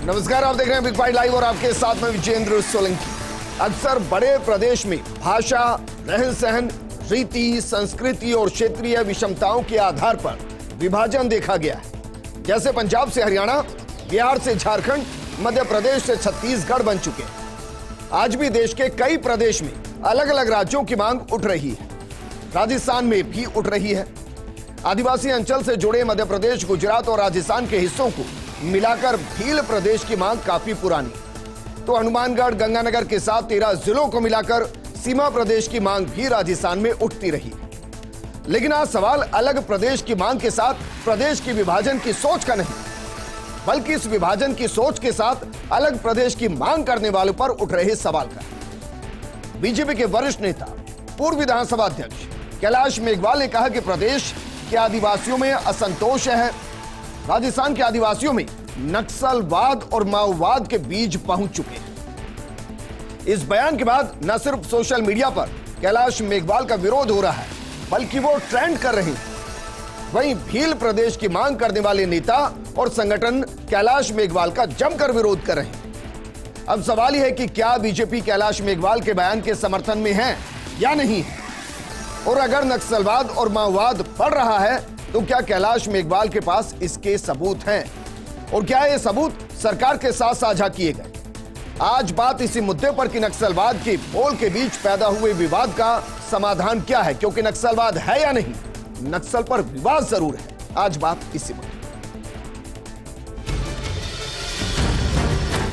नमस्कार, आप देख रहे हैं बिग बाइट लाइव और आपके साथ में विजेंद्र सोलंकी। अक्सर बड़े प्रदेश में भाषा, रहन सहन, रीति, संस्कृति और क्षेत्रीय विषमताओं के आधार पर विभाजन देखा गया है। जैसे पंजाब से हरियाणा, बिहार से झारखंड, मध्य प्रदेश से छत्तीसगढ़ बन चुके हैं। आज भी देश के कई प्रदेश में अलग अलग राज्यों की मांग उठ रही है। राजस्थान में भी उठ रही है। आदिवासी अंचल से जुड़े मध्य प्रदेश, गुजरात और राजस्थान के हिस्सों को मिलाकर भील प्रदेश की मांग काफी पुरानी, तो हनुमानगढ़, गंगानगर के साथ 13 जिलों को मिलाकर सीमा प्रदेश की मांग भी राजस्थान में उठती रही। लेकिन आज सवाल अलग प्रदेश की मांग के साथ प्रदेश की विभाजन की सोच का नहीं, बल्कि इस विभाजन की सोच के साथ अलग प्रदेश की मांग करने वालों पर उठ रहे सवाल का। बीजेपी के वरिष्ठ नेता, पूर्व विधानसभा अध्यक्ष कैलाश मेघवाल ने कहा कि प्रदेश के आदिवासियों में असंतोष है। राजस्थान के आदिवासियों में नक्सलवाद और माओवाद के बीज पहुंच चुके हैं। इस बयान के बाद न सिर्फ सोशल मीडिया पर कैलाश मेघवाल का विरोध हो रहा है, बल्कि वो ट्रेंड कर रहे हैं। वहीं भील प्रदेश की मांग करने वाले नेता और संगठन कैलाश मेघवाल का जमकर विरोध कर रहे हैं। अब सवाल यह है कि क्या बीजेपी कैलाश मेघवाल के बयान के समर्थन में है या नहीं है, और अगर नक्सलवाद और माओवाद बढ़ रहा है तो क्या कैलाश मेघवाल के पास इसके सबूत हैं, और क्या ये सबूत सरकार के साथ साझा किए गए। आज बात इसी मुद्दे पर कि नक्सलवाद के बोल के बीच पैदा हुए विवाद का समाधान क्या है, क्योंकि नक्सलवाद है या नहीं, नक्सल पर विवाद जरूर है। आज बात इसी मुद्दे।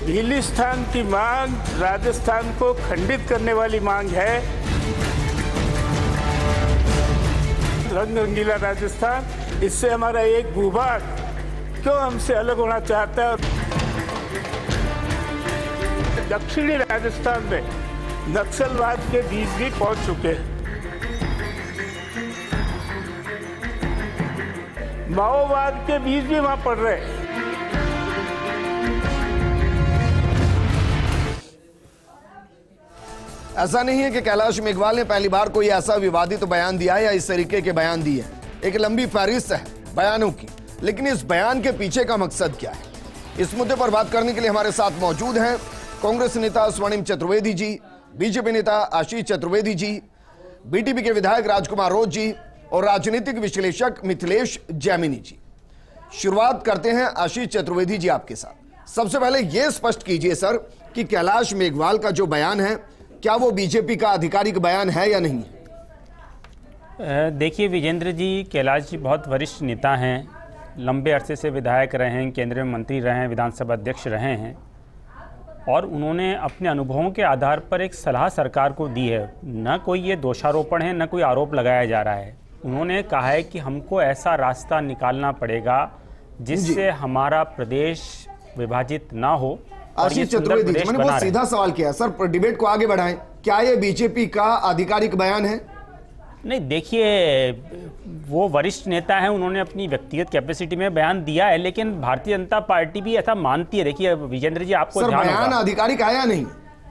भीलिस्तान की मांग राजस्थान को खंडित करने वाली मांग है। रंग रंगीला राजस्थान, इससे हमारा एक भूभाग क्यों हमसे अलग होना चाहता है। दक्षिणी राजस्थान में नक्सलवाद के बीज भी पहुंच चुके हैं। माओवाद के बीज भी वहां पड़ रहे हैं। ऐसा नहीं है कि कैलाश मेघवाल ने पहली बार कोई ऐसा विवादित बयान दिया है या इस तरीके के बयान दिए हैं। एक लंबी फहरिस्त है बयानों की, लेकिन इस बयान के पीछे का मकसद क्या है, इस मुद्दे पर बात करने के लिए हमारे साथ मौजूद हैं कांग्रेस नेता स्वर्णिम चतुर्वेदी जी, बीजेपी नेता आशीष चतुर्वेदी जी, बीटीपी के विधायक राजकुमार रोज जी और राजनीतिक विश्लेषक मिथिलेश जैमिनी जी। शुरुआत करते हैं आशीष चतुर्वेदी जी आपके साथ। सबसे पहले यह स्पष्ट कीजिए सर कि कैलाश मेघवाल का जो बयान है, क्या वो बीजेपी का आधिकारिक बयान है या नहीं? देखिए विजेंद्र जी, कैलाश जी बहुत वरिष्ठ नेता हैं, लंबे अरसे से विधायक रहे हैं, केंद्रीय मंत्री रहे हैं, विधानसभा अध्यक्ष रहे हैं, और उन्होंने अपने अनुभवों के आधार पर एक सलाह सरकार को दी है। न कोई ये दोषारोपण है, न कोई आरोप लगाया जा रहा है। उन्होंने कहा है कि हमको ऐसा रास्ता निकालना पड़ेगा जिससे हमारा प्रदेश विभाजित ना हो। आशीष चतुर्वेदी जी, मैंने बहुत सीधा सवाल किया सर, डिबेट को आगे बढ़ाएं। क्या ये बीजेपी का आधिकारिक बयान है? नहीं, देखिए वो वरिष्ठ नेता हैं, उन्होंने अपनी व्यक्तिगत कैपेसिटी में बयान दिया है, लेकिन भारतीय जनता पार्टी भी ऐसा मानती है। देखिए विजेंद्र जी, आपको सर बयान आधिकारिक आया नहीं?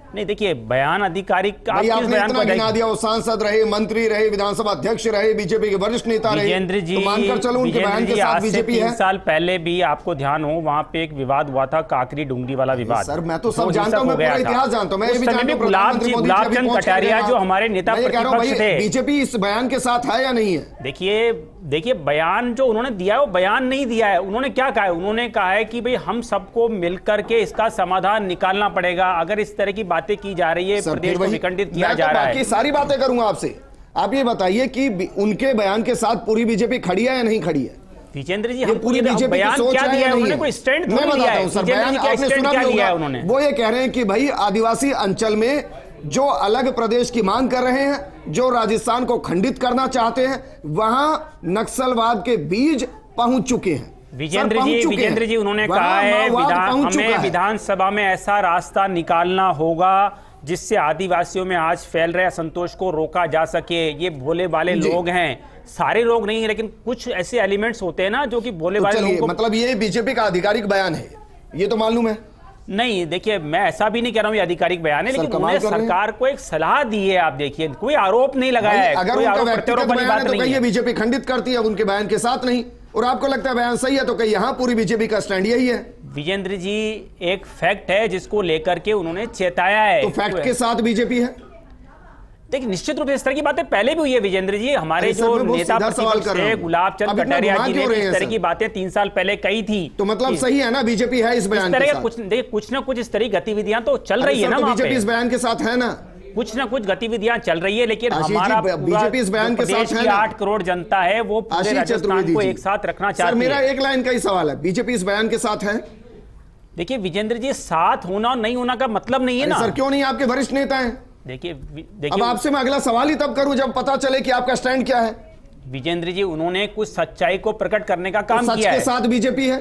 नहीं, देखिए बयान आधिकारिक आपने इतना गिना दिया, वो सांसद रहे, मंत्री रहे, विधानसभा अध्यक्ष रहे, बीजेपी के वरिष्ठ नेता रहे। विजेंद्र जी, तो मानकर चलो उनके बयान के साथ बीजेपी है। 3 साल पहले भी आपको ध्यान हो, वहां पे एक विवाद हुआ था, काकरी डुंगरी वाला विवाद। सर मैं तो सब जानता हूं, मैं पूरा इतिहास जानता हूं। मैं ये भी जानता हूं गुलाब चंद कटारिया जो हमारे नेता प्रतिपक्ष थे, बीजेपी इस बयान के साथ है या नहीं है? देखिए बयान जो उन्होंने दिया है वो बयान नहीं दिया है। उन्होंने क्या कहा है? उन्होंने कहा है कि भाई हम सबको मिलकर के इसका समाधान निकालना पड़ेगा। अगर इस तरह की बातें की जा रही है, प्रदेश को विखंडित किया जा रहा है। बाकी सारी बातें करूंगा आपसे, आप ये बताइए कि उनके बयान के साथ पूरी बीजेपी खड़ी है या नहीं खड़ी है? विजेंद्र जी, हम पूरी बीजेपी बयान क्या दिया है? उन्होंने कोई स्टैंड नहीं लिया है। सर बयान आपने सुना भी होगा, वो ये कह रहे हैं कि भाई आदिवासी अंचल में जो अलग प्रदेश की मांग कर रहे हैं, जो राजस्थान को खंडित करना चाहते हैं, वहां नक्सलवाद के बीज पहुंच चुके हैं। विजेंद्र जी उन्होंने कहा है हमें विधानसभा में ऐसा रास्ता निकालना होगा जिससे आदिवासियों में आज फैल रहे असंतोष को रोका जा सके। ये भोले भाले लोग हैं, सारे लोग नहीं है, लेकिन कुछ ऐसे एलिमेंट्स होते हैं ना जो कि भोले भाले लोगों को। मतलब ये बीजेपी का आधिकारिक बयान है, ये तो मालूम है। नहीं, देखिए मैं ऐसा भी नहीं कह रहा हूं ये आधिकारिक बयान है, लेकिन उन्होंने सरकार को एक सलाह दी है। आप देखिए कोई आरोप नहीं लगाया है, अगर उनका व्यक्तिगत बयान है तो कहीं बीजेपी खंडित करती है, उनके बयान के साथ नहीं। और आपको लगता है बयान सही है तो कहीं यहां पूरी बीजेपी का स्टैंड यही है? विजेंद्र जी, एक फैक्ट है जिसको लेकर के उन्होंने चेताया है। तो फैक्ट के साथ बीजेपी है। देखिए, निश्चित रूप से इस तरह की बातें पहले भी हुई है विजेंद्र जी। हमारे जो नेता प्रतिपक्ष थे गुलाब चंद कटारिया जी ने इस तरह की बातें 3 साल पहले कही थी। तो मतलब सही है ना, बीजेपी है इस बयान के साथ। कुछ ना कुछ इस तरह की गतिविधियां तो चल रही है ना, बीजेपी इस बयान के साथ है ना, कुछ ना कुछ गतिविधियां चल रही है। लेकिन हमारा बीजेपी इस बयान के साथ है ना, 8 करोड़ जनता है, वो पूरे राजस्थान को एक साथ रखना चाहती है। सर, मेरा एक लाइन का ही सवाल है, बीजेपी इस बयान के साथ है? देखिए विजेंद्र जी, साथ होना और नहीं होना का मतलब नहीं है ना। सर क्यों नहीं, आपके वरिष्ठ नेता हैं। देखिए अब आपसे मैं अगला सवाल ही तब करूं जब पता चले कि आपका स्टैंड क्या है। विजेंद्र जी, उन्होंने कुछ सच्चाई को प्रकट करने का काम किया है। सच के साथ बीजेपी है।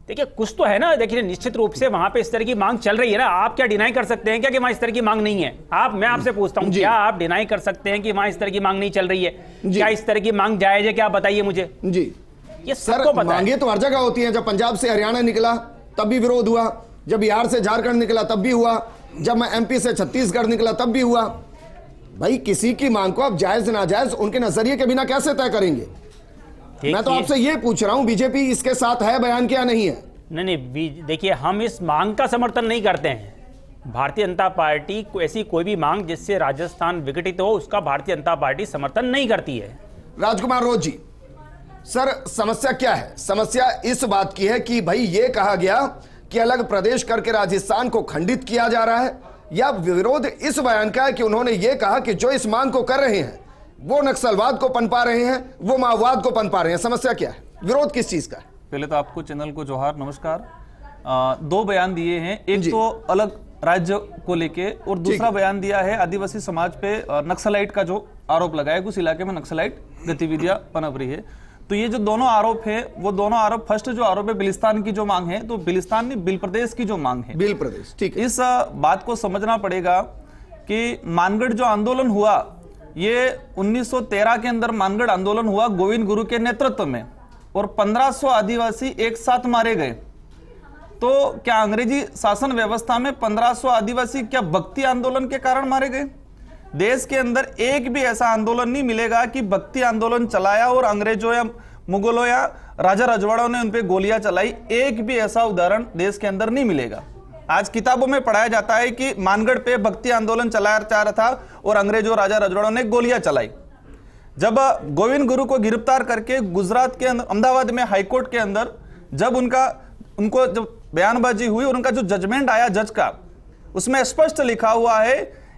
देखिए कुछ तो है ना। देखिए निश्चित रूप से वहां पे इस तरह की मांग चल रही है ना। आप क्या डिनाई कर सकते हैं क्या कि वहां इस तरह की मांग नहीं है? मैं आपसे पूछता हूं, क्या आप डिनाई कर सकते हैं कि वहां इस तरह की मांग नहीं चल रही है? क्या इस तरह की मांग जायज है? क्या बताइए मुझे जी। ये सबको पता है। मांगे तो हर जगह होती है। जब पंजाब से हरियाणा निकला तब भी विरोध हुआ, जब बिहार से झारखंड निकला तब भी हुआ, जब मैं एमपी से छत्तीसगढ़ निकला तब भी हुआ। भाई किसी की मांग को आप जायज नाजायज उनके नजरिए के बिना कैसे तय करेंगे? मैं तो आपसे ये पूछ रहा हूं, बीजेपी इसके साथ है बयान क्या नहीं है? नहीं, देखिए हम इस मांग का समर्थन नहीं करते हैं। भारतीय जनता पार्टी को ऐसी कोई भी मांग जिससे राजस्थान विघटित हो, उसका भारतीय जनता पार्टी समर्थन नहीं करती है। राजकुमार रोज जी, सर समस्या क्या है? समस्या इस बात की है कि भाई ये कहा गया कि अलग प्रदेश करके राजस्थान को खंडित किया जा रहा है, या विरोध इस बयान का है कि उन्होंने ये कहा कि जो इस मांग को कर रहे हैं वो नक्सलवाद को पनपा रहे हैं, वो माओवाद को पनपा रहे हैं। समस्या क्या है? विरोध किस चीज का है? पहले तो आपको चैनल को जोहार, नमस्कार। 2 बयान दिए हैं, एक तो अलग राज्य को लेके और दूसरा बयान दिया है आदिवासी समाज पे नक्सलाइट का जो आरोप लगाया, कुछ इलाके में नक्सलाइट गतिविधियां पनप रही है। तो ये जो दोनों आरोप है, वो दोनों आरोप, फर्स्ट जो आरोप है बिलिस्तान की जो मांग है, तो बिलिस्तान नहीं बिल प्रदेश की जो मांग है, बिल प्रदेश, ठीक है। इस बात को समझना पड़ेगा कि मानगढ़ जो आंदोलन हुआ, ये 1913 के अंदर मानगढ़ आंदोलन हुआ गोविंद गुरु के नेतृत्व में, और 1500 आदिवासी एक साथ मारे गए। तो क्या अंग्रेजी शासन व्यवस्था में 1500 आदिवासी क्या भक्ति आंदोलन के कारण मारे गए? देश के अंदर एक भी ऐसा आंदोलन नहीं मिलेगा कि भक्ति आंदोलन चलाया और अंग्रेजों या मुगलों या राजा रजवाड़ों ने उन पे गोलियां चलाई। एक भी ऐसा उदाहरण देश के अंदर नहीं मिलेगा। आज किताबों में पढ़ाया जाता है कि मानगढ़ पे भक्ति आंदोलन चलाया जा रहा था और अंग्रेजों राजा रजवाड़ों ने गोलियां चलाई। जब गोविंद गुरु को गिरफ्तार करके गुजरात के अंदर अहमदाबाद में हाईकोर्ट के अंदर जब उनको जब बयानबाजी हुई और उनका जो जजमेंट आया जज का, उसमें स्पष्ट लिखा हुआ है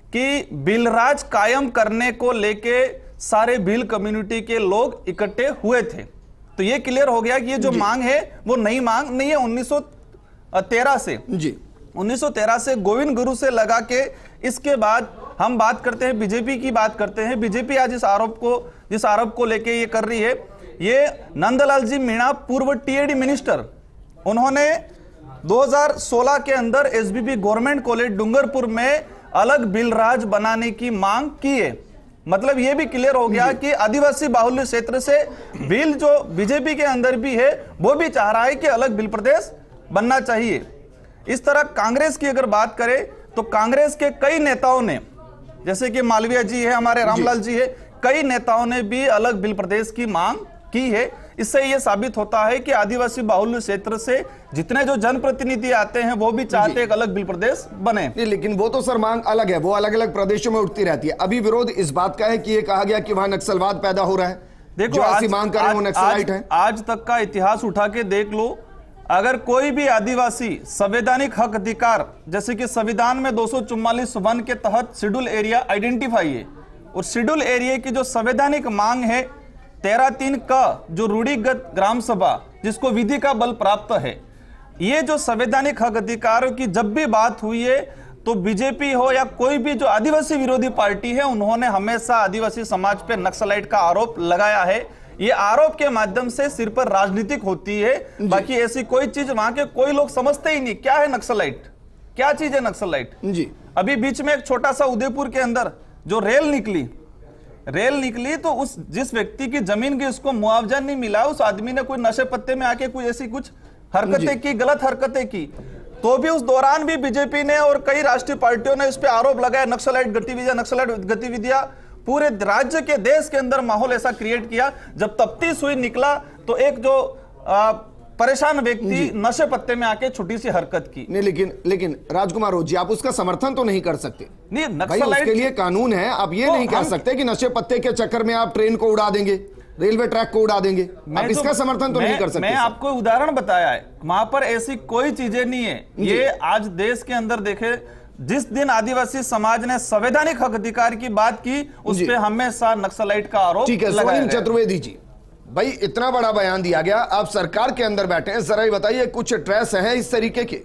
कि बिलराज कायम करने को लेके सारे भील कम्युनिटी के लोग इकट्ठे हुए थे। तो ये क्लियर हो गया कि ये जो मांग है वो नई मांग नहीं है। 1913 से जी 1913 से गोविंद गुरु से लगा के इसके बाद हम बात करते हैं बीजेपी की बात करते हैं। बीजेपी आज जिस आरोप को लेके ये कर रही है, ये नंदलाल जी मीणा पूर्व टीएडी मिनिस्टर, उन्होंने 2016 के अंदर एसबीबी गवर्नमेंट कॉलेज डूंगरपुर में अलग बिलराज बनाने की मांग की है। मतलब यह भी क्लियर हो गया कि आदिवासी बाहुल्य क्षेत्र से बिल जो बीजेपी के अंदर भी है वो भी चाह रहा है कि अलग बिल प्रदेश बनना चाहिए। इस तरह कांग्रेस की अगर बात करें तो कांग्रेस के कई नेताओं ने, जैसे कि मालवीय जी है, हमारे रामलाल जी है, कई नेताओं ने भी अलग बिल प्रदेश की मांग की है। इससे यह साबित होता है कि आदिवासी बाहुल्य क्षेत्र से जितने जो जनप्रतिनिधि आते हैं वो भी चाहते हैं अलग बिल प्रदेश बने। लेकिन वो तो सर मांग अलग है, वो अलग अलग प्रदेशों में उठती रहती है। अभी विरोध इस बात का है कि ये कहा गया कि वहां नक्सलवाद पैदा हो रहा है। देखो ऐसी मांग कर रहे हैं वो नक्सलाइट है। आज तक का इतिहास उठा के देख लो, अगर कोई भी आदिवासी संवैधानिक हक अधिकार, जैसे कि संविधान में 244(1) के तहत शेड्यूल एरिया आइडेंटिफाई है, और शेड्यूल एरिया की जो संवैधानिक मांग है 13(3) का जो रूढ़िगत ग्राम सभा जिसको विधि का बल प्राप्त है, ये जो संवैधानिक हक अधिकारों की जब भी बात हुई है तो बीजेपी हो या कोई भी जो आदिवासी विरोधी पार्टी है, उन्होंने हमेशा आदिवासी समाज पे नक्सलाइट का आरोप लगाया है। ये आरोप के माध्यम से सिर पर राजनीतिक होती है, बाकी ऐसी कोई चीज वहां के कोई लोग समझते ही नहीं। क्या है नक्सलाइट, क्या चीज है नक्सलाइट जी? अभी बीच में एक छोटा सा उदयपुर के अंदर जो रेल निकली तो उस जिस व्यक्ति की जमीन की उसको मुआवजा नहीं मिला, उस आदमी ने कोई नशे पत्ते में आके कोई ऐसी कुछ हरकतें की, गलत हरकतें की, तो भी उस दौरान भी बीजेपी ने और कई राष्ट्रीय पार्टियों ने इस पे आरोप लगाया नक्सलाइट गतिविधियां पूरे राज्य के देश के अंदर माहौल ऐसा क्रिएट किया। जब तफ्तीश हुई निकला तो एक जो परेशान व्यक्ति नशे पत्ते में आके छोटी सी हरकत की। नहीं, लेकिन राजकुमार रोज जी, आप उसका समर्थन तो नहीं कर सकते। नहीं, भाई उसके लिए कानून है, आप ये नहीं कह सकते कि नशे पत्ते के चक्कर में आप ट्रेन को उड़ा देंगे, रेलवे ट्रैक को उड़ा देंगे। आप इसका समर्थन तो नहीं कर सकते। मैं आपको उदाहरण बताया है, वहां पर ऐसी कोई चीजें नहीं है। ये आज देश के अंदर देखे, जिस दिन आदिवासी समाज ने संवैधानिक हक अधिकार की बात की, उस पे हमेशा नक्सलाइट का आरोप ठीक है। स्वयं चतुर्वेदी जी, भाई इतना बड़ा बयान दिया गया, आप सरकार के अंदर बैठे हैं, जरा ये बताइए कुछ ट्रेस है इस तरीके के?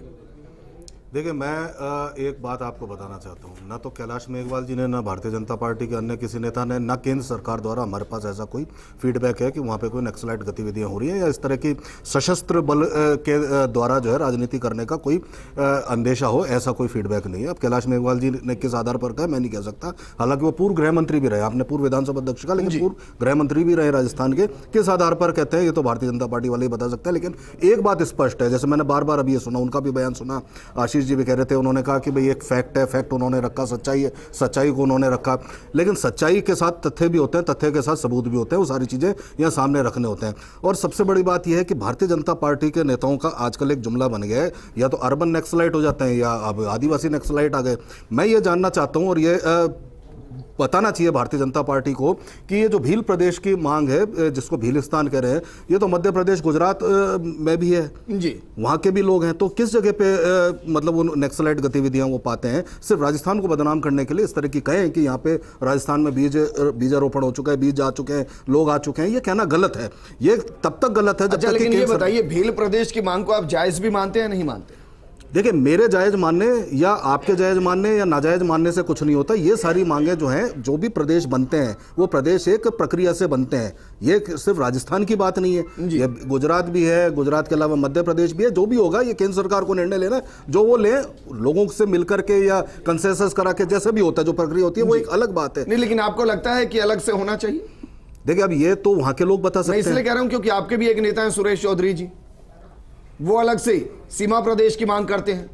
देखिए, मैं एक बात आपको बताना चाहता हूँ, ना तो कैलाश मेघवाल जी ने, ना भारतीय जनता पार्टी के अन्य किसी नेता ने, ना केंद्र सरकार द्वारा हमारे पास ऐसा कोई फीडबैक है कि वहाँ पे कोई नक्सलाइट गतिविधियाँ हो रही हैं या इस तरह की सशस्त्र बल के द्वारा जो है राजनीति करने का कोई अंदेशा हो, ऐसा कोई फीडबैक नहीं है। अब कैलाश मेघवाल जी ने किस आधार पर कहा मैं नहीं कह सकता, हालांकि वो पूर्व गृह मंत्री भी रहे, आपने पूर्व विधानसभा अध्यक्ष का, लेकिन पूर्व गृह मंत्री भी रहे राजस्थान के, किस आधार पर कहते हैं ये तो भारतीय जनता पार्टी वाले ही बता सकते हैं। लेकिन एक बात स्पष्ट है, जैसे मैंने बार बार अभी ये सुना, उनका भी बयान सुना, आशीष जी भी कह रहे थे, उन्होंने कहा कि भाई एक फैक्ट है, फैक्ट उन्होंने रखा, सच्चाई है, सच्चाई को उन्होंने रखा, लेकिन सच्चाई के साथ तथ्य भी होते हैं, तथ्य के साथ सबूत भी होते हैं, वो सारी चीजें यहाँ सामने रखने होते हैं। और सबसे बड़ी बात यह है कि भारतीय जनता पार्टी के नेताओं का आजकल एक जुमला बन गया है, या तो अर्बन नक्सलाइट हो जाते हैं या अब आदिवासी नक्सलाइट आ गए। मैं ये जानना चाहता हूँ और ये बताना चाहिए भारतीय जनता पार्टी को कि ये जो भील प्रदेश की मांग है, जिसको भीलिस्तान कह रहे हैं, ये तो मध्य प्रदेश गुजरात में भी है जी, वहाँ के भी लोग हैं। तो किस जगह पे मतलब वो नक्सलाइट गतिविधियां वो पाते हैं? सिर्फ राजस्थान को बदनाम करने के लिए इस तरह की कहें कि यहाँ पे राजस्थान में बीजारोपण हो चुका है, बीज आ चुके हैं, लोग आ चुके हैं, ये कहना गलत है। ये तब तक गलत है जब तक। लेकिन ये बताइए, भील प्रदेश की मांग को आप जायज भी मानते हैं, नहीं मानते? देखिए, मेरे जायज मानने या आपके जायज मानने या नाजायज मानने से कुछ नहीं होता। ये सारी मांगे जो हैं, जो भी प्रदेश बनते हैं, वो प्रदेश एक प्रक्रिया से बनते हैं। ये सिर्फ राजस्थान की बात नहीं है, ये गुजरात भी है, गुजरात के अलावा मध्य प्रदेश भी है। जो भी होगा ये केंद्र सरकार को निर्णय लेना, जो वो ले, लोगों से मिलकर के या कंसेंसस करा के, जैसे भी होता है, जो प्रक्रिया होती है वो एक अलग बात है। नहीं, लेकिन आपको लगता है कि अलग से होना चाहिए? देखिए, अब ये तो वहां के लोग बता सकते हैं। मैं इसलिए कह रहा हूं क्योंकि आपके भी एक नेता हैं सुरेश चौधरी जी, वो अलग से सीमा प्रदेश की मांग करते हैं।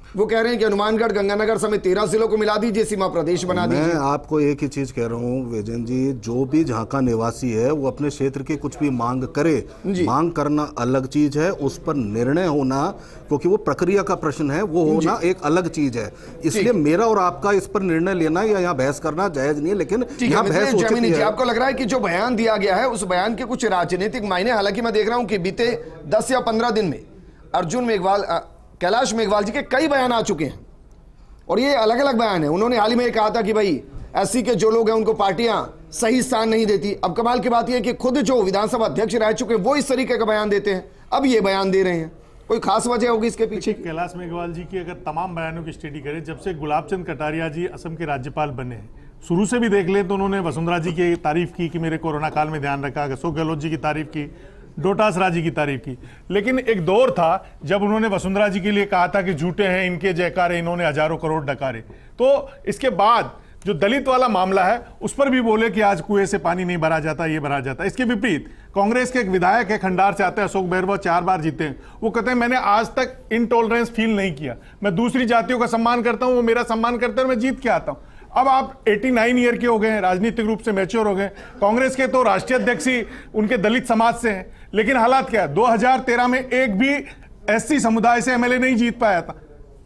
वो कह रहे हैं कि हनुमानगढ़, गंगानगर समेत 13 जिलों को मिला दीजिए, सीमा प्रदेश बना दीजिए। मैं आपको एक ही चीज कह रहा हूँ विजयन जी, जो भी जहाँ का निवासी है वो अपने क्षेत्र की कुछ भी मांग करे, मांग करना अलग चीज है, उस पर निर्णय होना, क्योंकि वो प्रक्रिया का प्रश्न है, वो होना एक अलग चीज है। इसलिए मेरा और आपका इस पर निर्णय लेना या यहाँ बहस करना जायज नहीं है। लेकिन यहाँ बहस हो चुकी है। आपको लग रहा है कि जो बयान दिया गया है उस बयान के कुछ राजनीतिक मायने? हालांकि मैं देख रहा हूं कि बीते 10 या 15 दिन में अर्जुन मेघवाल, कैलाश मेघवाल जी के कई बयान आ चुके हैं और ये अलग अलग बयान है। उन्होंने हाल ही में कहा था कि भाई एससी के जो लोग हैं उनको पार्टियां सही स्थान नहीं देती। अब कमाल की बात यह है कि खुद जो विधानसभा अध्यक्ष रह चुके हैं वो इस तरीके का बयान देते हैं, अब ये बयान दे रहे हैं। कोई खास वजह होगी इसके पीछे? कैलाश मेघवाल जी की अगर तमाम बयानों की स्टडी करें, जब से गुलाब चंद कटारिया जी असम के राज्यपाल बने हैं, शुरू से भी देख लें तो उन्होंने वसुंधरा जी की तारीफ की कि मेरे कोरोना काल में ध्यान रखा, अशोक गहलोत जी की तारीफ की, डोटासरा जी की तारीफ की। लेकिन एक दौर था जब उन्होंने वसुंधरा जी के लिए कहा था कि झूठे हैं इनके जयकारे, इन्होंने हजारों करोड़ डकारे। तो इसके बाद जो दलित वाला मामला है उस पर भी बोले कि आज कुएं से पानी नहीं भरा जाता, ये भरा जाता। इसके विपरीत कांग्रेस के एक विधायक है, खंडार से आते हैं, अशोक भैरवा, 4 बार जीते हैं। वो कहते हैं मैंने आज तक इनटॉलरेंस फील नहीं किया, मैं दूसरी जातियों का सम्मान करता हूं, वो मेरा सम्मान करते हैं और मैं जीत के आता हूं। अब आप 89 ईयर के हो गए हैं, राजनीतिक रूप से मैच्योर हो गए। कांग्रेस के तो राष्ट्रीय अध्यक्ष ही उनके दलित समाज से हैं, लेकिन हालात क्या है, 2013 में एक भी एससी समुदाय से एमएलए नहीं जीत पाया था।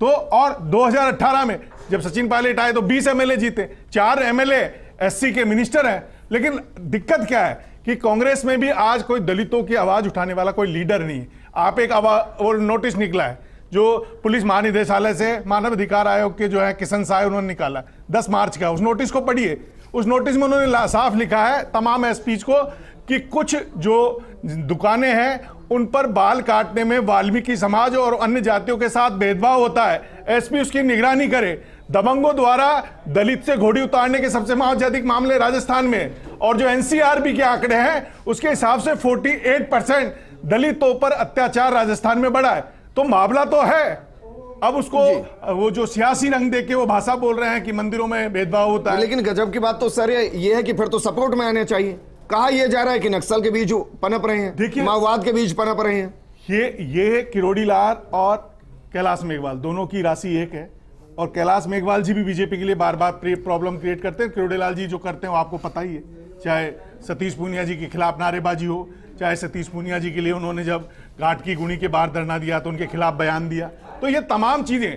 तो और 2018 में जब सचिन पायलट आए तो 20 एमएलए जीते, 4 एमएलए एससी के मिनिस्टर हैं। लेकिन दिक्कत क्या है कि कांग्रेस में भी आज कोई दलितों की आवाज उठाने वाला कोई लीडर नहीं है। आप एक और नोटिस निकला है जो पुलिस महानिदेशालय से मानव अधिकार आयोग के जो है किशन साय उन्होंने निकाला 10 मार्च का, उस नोटिस को पढ़िए। उस नोटिस में उन्होंने साफ लिखा है तमाम एसपीज को कि कुछ जो दुकानें हैं उन पर बाल काटने में वाल्मीकि समाज और अन्य जातियों के साथ भेदभाव होता है, एसपी उसकी निगरानी करे। दबंगों द्वारा दलित से घोड़ी उतारने के सबसे अधिक मामले राजस्थान में, और जो एनसीआरबी के आंकड़े हैं उसके हिसाब से 48% दलितों पर अत्याचार राजस्थान में बढ़ा है। तो मामला तो है, अब उसको वो जो सियासी रंग देके वो भाषा बोल रहे हैं कि मंदिरों में भेदभाव होता है। लेकिन गजब की बात तो सर ये है कि फिर तो सपोर्ट में आने चाहिए। कहा यह जा रहा है कि नक्सल के बीज पनप रहे हैं, देखिए माओवाद के बीज पनप रहे हैं। ये किरोड़ी लाल और कैलाश मेघवाल दोनों की राशि एक है, और कैलाश मेघवाल जी भी बीजेपी के लिए बार बार प्रॉब्लम क्रिएट करते हैं। किरोड़ी लाल जी जो करते हैं वो आपको पता ही है, चाहे सतीश पूनिया जी के खिलाफ नारेबाजी हो, चाहे सतीश पूनिया जी के लिए उन्होंने जब घाट की गुणी के बाहर धरना दिया तो उनके खिलाफ बयान दिया। तो ये तमाम चीजें,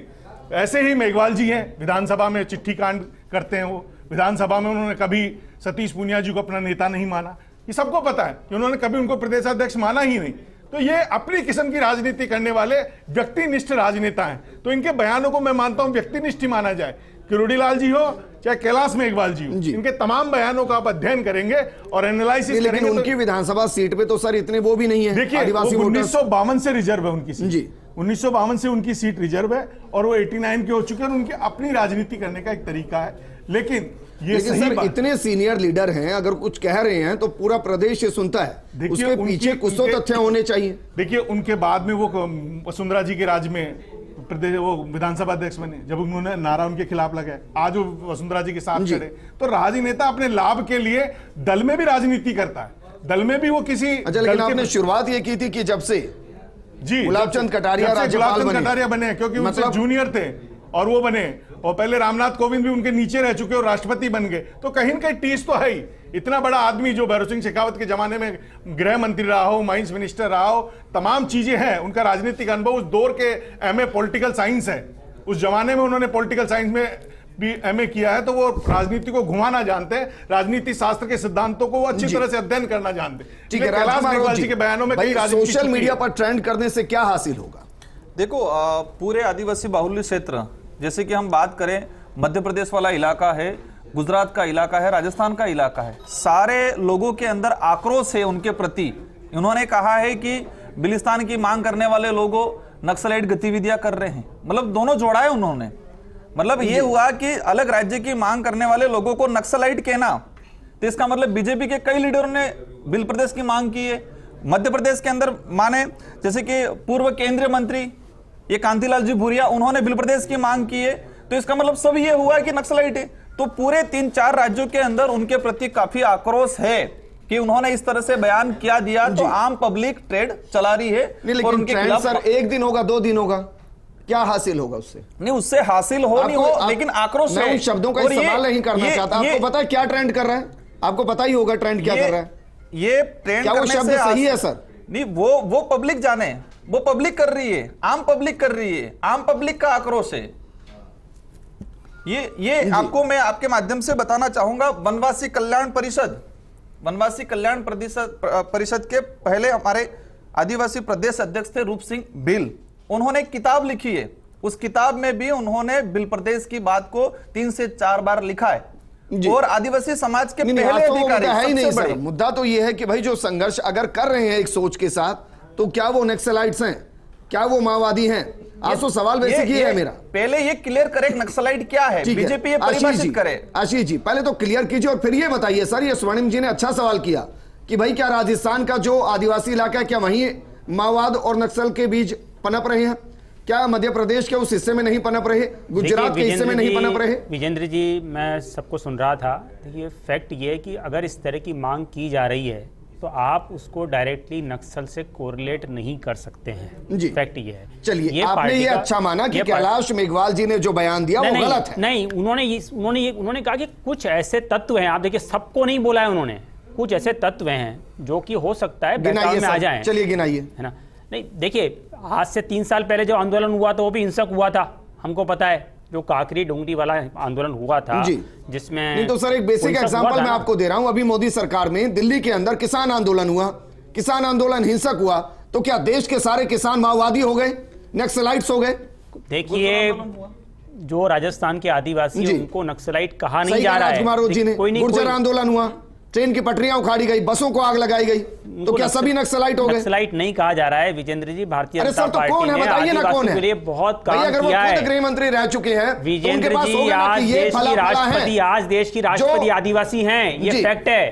ऐसे ही मेघवाल जी हैं, विधानसभा में चिट्ठी कांड करते हैं। वो विधानसभा में उन्होंने कभी सतीश पूनिया जी को अपना नेता नहीं माना, ये सबको पता है कि उन्होंने कभी उनको प्रदेशाध्यक्ष माना ही नहीं। तो ये अपनी किस्म की राजनीति करने वाले व्यक्तिनिष्ठ राजनेता हैं। तो इनके बयानों को मैं मानता हूं व्यक्तिनिष्ठ ही माना जाए। किरोड़ीलाल जी हो चाहे कैलाश मेघवाल जी हो, इनके तमाम बयानों का आप अध्ययन करेंगे और एनालिसिस करेंगे। लेकिन उनकी विधानसभा सीट पे तो सर इतने वो भी नहीं है। देखिए, 1952 से रिजर्व है उनकी सीट जी, 1952 से उनकी सीट रिजर्व है और वो 89 के हो चुके हैं। उनकी अपनी राजनीति करने का एक तरीका है। लेकिन सर इतने सीनियर लीडर हैं, अगर कुछ कह रहे हैं तो पूरा प्रदेश ये सुनता है, उसके पीछे कुछ तो तथ्य होने चाहिए। देखिए, उनके बाद में वो वसुंधरा जी के राज में प्रदेश वो विधानसभा अध्यक्ष बने, जब उन्होंने नारा उनके खिलाफ लगाए, आज वो वसुंधरा जी के साथ खड़े। तो राजनेता अपने लाभ के लिए दल में भी राजनीति करता है, दल में भी वो किसी। अच्छा, लेकिन आपने शुरुआत ये की थी कि जब से जी गुलाबचंद कटारिया कटारिया बने, क्योंकि उनसे जूनियर थे और वो बने, और पहले रामनाथ कोविंद भी उनके नीचे रह चुके और राष्ट्रपति बन गए। तो कहीं न कहीं टीस तो है ही। इतना बड़ा आदमी जो भैरव सिंह शेखावत के जमाने में गृह मंत्री रहा हो, माइंस मिनिस्टर रहा हो, तमाम चीजें हैं। उनका राजनीतिक अनुभव, उस दौर के एमए पॉलिटिकल साइंस है, उस जमाने में उन्होंने पॉलिटिकल साइंस में भी एमए किया है। तो वो राजनीति को घुमाना जानते हैं, राजनीति शास्त्र के सिद्धांतों को वो अच्छी तरह से अध्ययन करना जानते हैं। ठीक है, कैलाश मेघवाल जी के बयानों में सोशल मीडिया पर ट्रेंड करने से क्या हासिल होगा? देखो, पूरे आदिवासी बाहुल्य क्षेत्र, जैसे कि हम बात करें, मध्य प्रदेश वाला इलाका है, गुजरात का इलाका है, राजस्थान का इलाका है, सारे लोगों के अंदर आक्रोश है उनके प्रति। उन्होंने कहा है कि बिलिस्तान की मांग करने वाले लोगों नक्सलाइट गतिविधियां कर रहे हैं। मतलब दोनों जोड़ा है उन्होंने। मतलब ये हुआ कि अलग राज्य की मांग करने वाले लोगों को नक्सलाइट कहना, तो इसका मतलब बीजेपी के कई लीडरों ने बिल प्रदेश की मांग की है। मध्य प्रदेश के अंदर माने जैसे कि पूर्व केंद्रीय मंत्री ये कांतिलाल जी भूरिया, उन्होंने बिल प्रदेश की मांग की है। तो इसका मतलब सब ये हुआ कि नक्सलाइट है। तो पूरे 3-4 राज्यों के अंदर उनके प्रति काफी आक्रोश है कि उन्होंने इस तरह से बयान किया दिया। तो आम पब्लिक ट्रेड चला रही है। और उनके खिलाफ सर 1 दिन होगा, 2 दिन होगा, क्या हासिल होगा उससे? नहीं, उससे हासिल हो नहीं हो, लेकिन आक्रोश है। उन शब्दों का इस्तेमाल नहीं करना चाहता। आपको पता है क्या ट्रेंड कर रहा है? आपको पता ही होगा ट्रेंड क्या कर रहा है। ये ट्रेंड क्या वो शब्द सही है सर? नहीं, वो पब्लिक जाने, वो पब्लिक कर रही है, आम पब्लिक कर रही है, आम पब्लिक का आक्रोश है ये आपको मैं आपके माध्यम से बताना चाहूंगा। वनवासी कल्याण परिषद के पहले हमारे आदिवासी प्रदेश अध्यक्ष थे रूप सिंह बिल, उन्होंने किताब लिखी है। उस किताब में भी उन्होंने बिल प्रदेश की बात को 3 से 4 बार लिखा है। और आदिवासी समाज के पहले अधिकारी है ही नहीं सर। मुद्दा तो यह है कि भाई जो संघर्ष अगर कर रहे हैं एक सोच के साथ, तो क्या वो नक्सलाइट्स हैं, क्या वो माओवादी हैं? आज तो सवाल वैसे ही है मेरा। पहले ये क्लियर करे नक्सलाइट क्या है, बीजेपी ये परिभाषित करे। आशीष जी पहले तो क्लियर कीजिए और फिर ये बताइए। सर ये स्वर्णिम जी ने अच्छा सवाल किया कि भाई क्या राजस्थान का जो आदिवासी इलाका है, क्या वहीं माओवाद और नक्सल के बीज पनप रहे हैं? क्या मध्य प्रदेश के उस हिस्से में नहीं पनप रहे, गुजरात के हिस्से में नहीं पनप रहे? विजेंद्र जी, मैं सबको सुन रहा था। देखिए, फैक्ट ये है कि अगर इस तरह की मांग की जा रही है तो आप उसको डायरेक्टली नक्सल से कोरिलेट नहीं कर सकते हैं जी। फैक्ट ये है। चलिए, आपने ये अच्छा माना कि कैलाश मेघवाल जी ने जो बयान दिया वो गलत है। नहीं, उन्होंने कहा कि कुछ ऐसे तत्व हैं, आप देखिए सबको नहीं बोला है उन्होंने, कुछ ऐसे तत्व हैं जो कि हो सकता है बहकावे में आ जाएं। चलिए गिनाइए, है ना। नहीं, देखिए, आज से 3 साल पहले जो आंदोलन हुआ था वो भी हिंसक हुआ था, हमको पता है। जो काकरी डोंगरी वाला आंदोलन हुआ था जिसमें नहीं, तो सर एक बेसिक एग्जांपल मैं आपको दे रहा हूं। अभी मोदी सरकार में दिल्ली के अंदर किसान आंदोलन हुआ, किसान आंदोलन हिंसक हुआ, तो क्या देश के सारे किसान माओवादी हो गए, नक्सलाइट्स हो गए? देखिए, जो राजस्थान के आदिवासी उनको नक्सलाइट कहा नहीं जा रहा है। गुर्जर आंदोलन हुआ, ट्रेन की पटरियां उखाड़ी गई, बसों को आग लगाई गई, तो क्या सभी नक्सलाइट हो गए? नक्सलाइट नहीं कहा जा रहा है विजेंद्र जी। भारतीय जनता पार्टी कौन है बताइए ना, कौन है? के लिए बहुत काम किया है। गृह मंत्री रह चुके हैं विजेंद्र जी, आज देश की राष्ट्रपति आदिवासी हैं, ये फैक्ट है।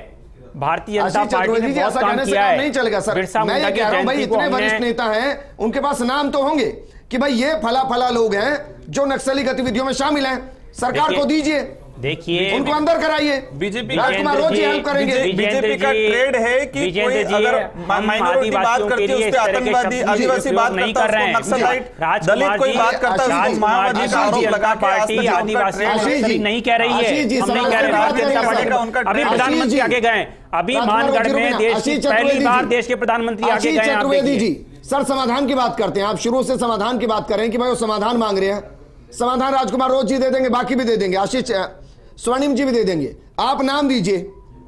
भारतीय जनता पार्टी ने बहुत काम किया है। नहीं चलेगा सर, मैं ये कह रहा हूं भाई, इतने वरिष्ठ नेता हैं, उनके पास नाम तो होंगे कि भाई ये फला लोग हैं जो नक्सली गतिविधियों में शामिल हैं, सरकार को दीजिए, देखिए उनको अंदर कराइए। बीजेपी राजकुमार रोज हेल्प करेंगे। बीजेपी का ट्रेड है कि कोई अगर माइनॉरिटी बात करती है उस पे आतंकवादी, आदिवासी बात करता है उसको नक्सलाइट, दलित कोई बात करता है उसको माओवादी का आरोप लगा पार्टी आदिवासी नहीं कह रही है, हम नहीं कह रहे। भारतीय जनता पार्टी का उनका अभी प्रधानमंत्री आगे गए, अभी मानगढ़ में देश की पहली बार देश के प्रधानमंत्री आगे गए। सर समाधान की बात करते हैं, आप शुरू से समाधान की बात कर रहे हैं कि भाई वो समाधान मांग रहे हैं। समाधान राजकुमार रोज जी दे देंगे, बाकी भी दे देंगे, आशीष स्वर्णिम जी भी दे देंगे। आप नाम दीजिए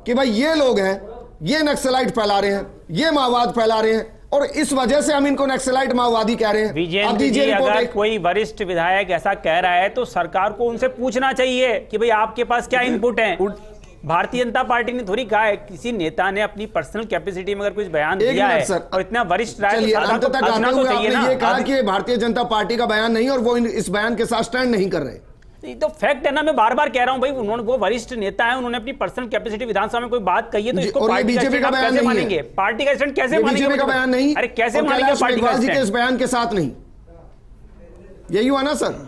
कि भाई ये लोग हैं, ये नक्सलाइट फैला रहे हैं, ये माओवाद फैला रहे हैं और इस वजह से हम इनको नक्सलाइट माओवादी कह रहे हैं। आप विजेंद्र दीजिए जी, रिपोर्ट अगर एक। कोई वरिष्ठ विधायक ऐसा कह रहा है तो सरकार को उनसे पूछना चाहिए कि भाई आपके पास क्या इनपुट है। भारतीय जनता पार्टी ने थोड़ी कहा है, किसी नेता ने अपनी पर्सनल कैपेसिटी में अगर कुछ बयान दिया है और इतना वरिष्ठ राय चलिए, अंत तक आते हुए चाहिए आपने ना। ये कहा कि भारतीय जनता पार्टी का बयान नहीं और वो इस बयान के साथ स्टैंड नहीं कर रहे। ये तो फैक्ट है ना, मैं बार बार कह रहा हूं भाई, उन्होंने वो वरिष्ठ नेता है, उन्होंने अपनी पर्सनल कैपेसिटी विधानसभा में कोई बात कही है तो इसको पार्टी बीजेपी का बयान कैसे नहीं मानेंगे? है। पार्टी का स्टैंड कैसे मानेंगे? बीजेपी का बयान नहीं, अरे कैसे और मानेंगे कैलाश पार्टी का मेघवाल जी के इस स्टैंड? बयान के साथ नहीं, यही हुआ ना सर।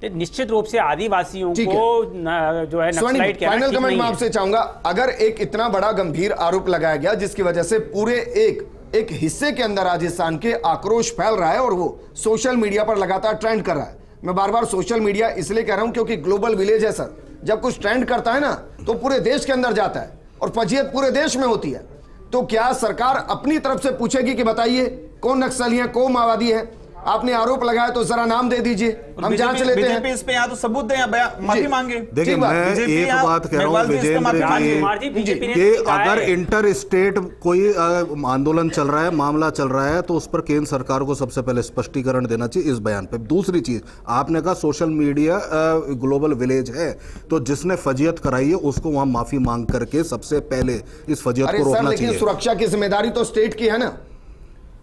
निश्चित रूप से आदिवासियों ठीक को जो है नक्सलाइट कहना फाइनल ठीक कमेंट नहीं मैं है। आपसे चाहूंगा, अगर एक इतना बड़ा गंभीर आरोप लगाया गया जिसकी वजह से पूरे एक हिस्से के अंदर राजस्थान के आक्रोश फैल रहा है और वो सोशल मीडिया पर लगातार ट्रेंड कर रहा है। मैं बार बार सोशल मीडिया इसलिए कह रहा हूं क्योंकि ग्लोबल विलेज है सर। जब कुछ ट्रेंड करता है ना तो पूरे देश के अंदर जाता है और फजीयत पूरे देश में होती है। तो क्या सरकार अपनी तरफ से पूछेगी कि बताइए कौन नक्सली है, कौन माओवादी है? आपने आरोप लगाया तो जरा नाम दे दीजिए, हम जांच लेते हैं। बीजेपी इस पे यहाँ तो सबूत दें या माफी मांगे। देखिए, मैं एक बात कह रहा हूँ विजेंद्र जी कि अगर इंटर स्टेट कोई आंदोलन चल रहा है, मामला चल रहा है, तो उस पर केंद्र सरकार को सबसे पहले स्पष्टीकरण देना चाहिए इस बयान पे। दूसरी चीज, आपने कहा सोशल मीडिया ग्लोबल विलेज है, तो जिसने फजीयत कराई है उसको वहां माफी मांग करके सबसे पहले इस फजीयत को रोकना चाहिए। लेकिन सुरक्षा की जिम्मेदारी तो स्टेट की है ना।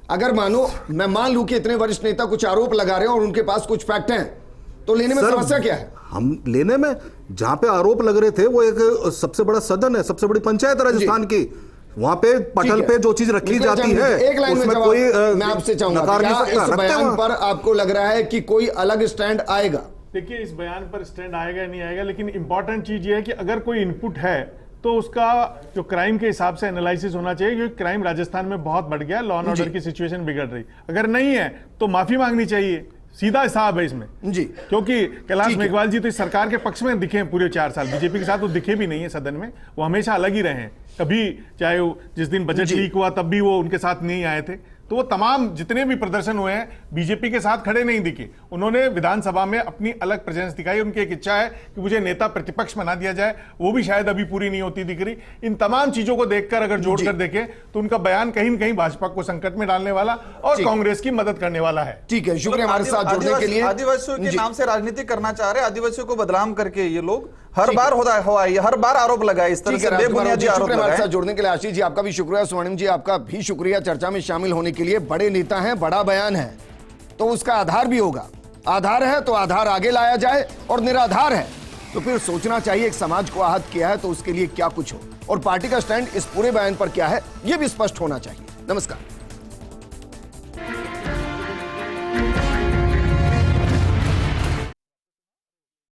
अगर मानो मैं मान लूं कि इतने वरिष्ठ नेता कुछ आरोप लगा रहे हैं और उनके पास कुछ फैक्ट हैं, तो लेने में समस्या क्या है? हम लेने में, जहां पे आरोप लग रहे थे वो एक सबसे बड़ा सदन है, सबसे बड़ी पंचायत है राजस्थान की, वहां पे पटल पे जो चीज रखी जाती है एक लाइन में उसमें कोई मैं आपसे चाहूंगा, क्या इस बयान पर आपको लग रहा है कि कोई अलग स्टैंड आएगा? देखिए, इस बयान पर स्टैंड आएगा नहीं आएगा, लेकिन इंपॉर्टेंट चीज ये है कि अगर कोई इनपुट है तो उसका जो क्राइम के हिसाब से एनालिसिस होना चाहिए, क्योंकि क्राइम राजस्थान में बहुत बढ़ गया, लॉ एंड ऑर्डर की सिचुएशन बिगड़ रही। अगर नहीं है तो माफी मांगनी चाहिए, सीधा हिसाब है इसमें जी। क्योंकि कैलाश मेघवाल जी तो इस सरकार के पक्ष में दिखे हैं पूरे 4 साल, बीजेपी के साथ वो दिखे भी नहीं है सदन में, वो हमेशा अलग ही रहे हैं। कभी चाहे वो जिस दिन बजट लीक हुआ तब भी वो उनके साथ नहीं आए थे। तो वो तमाम जितने भी प्रदर्शन हुए हैं बीजेपी के साथ खड़े नहीं दिखे। उन्होंने विधानसभा में अपनी अलग प्रेजेंस दिखाई। उनकी एक इच्छा है कि मुझे नेता प्रतिपक्ष बना दिया जाए, वो भी शायद अभी पूरी नहीं होती दिख रही। इन तमाम चीजों को देखकर अगर जोड़कर देखें तो उनका बयान कहीं न कहीं भाजपा को संकट में डालने वाला और कांग्रेस की मदद करने वाला है। ठीक है, शुक्रिया हमारे साथ जुड़ने के लिए। आदिवासियों के नाम से राजनीति करना चाह रहे हैं, आदिवासियों को बदनाम करके ये लोग हर बार हुआ है, हर बार आरोप लगाए इस तरह से बेबुनियादी आरोप लगाए। हमारे साथ जुड़ने के लिए आशीष जी आपका भी शुक्रिया, स्वर्णिम जी आपका भी शुक्रिया चर्चा में शामिल होने के लिए। बड़े नेता हैं, बड़ा बयान है तो उसका आधार भी होगा। आधार है तो आधार आगे लाया जाए और निराधार है तो फिर सोचना चाहिए एक समाज को आहत किया है तो उसके लिए क्या कुछ हो, और पार्टी का स्टैंड इस पूरे बयान पर क्या है यह भी स्पष्ट होना चाहिए। नमस्कार।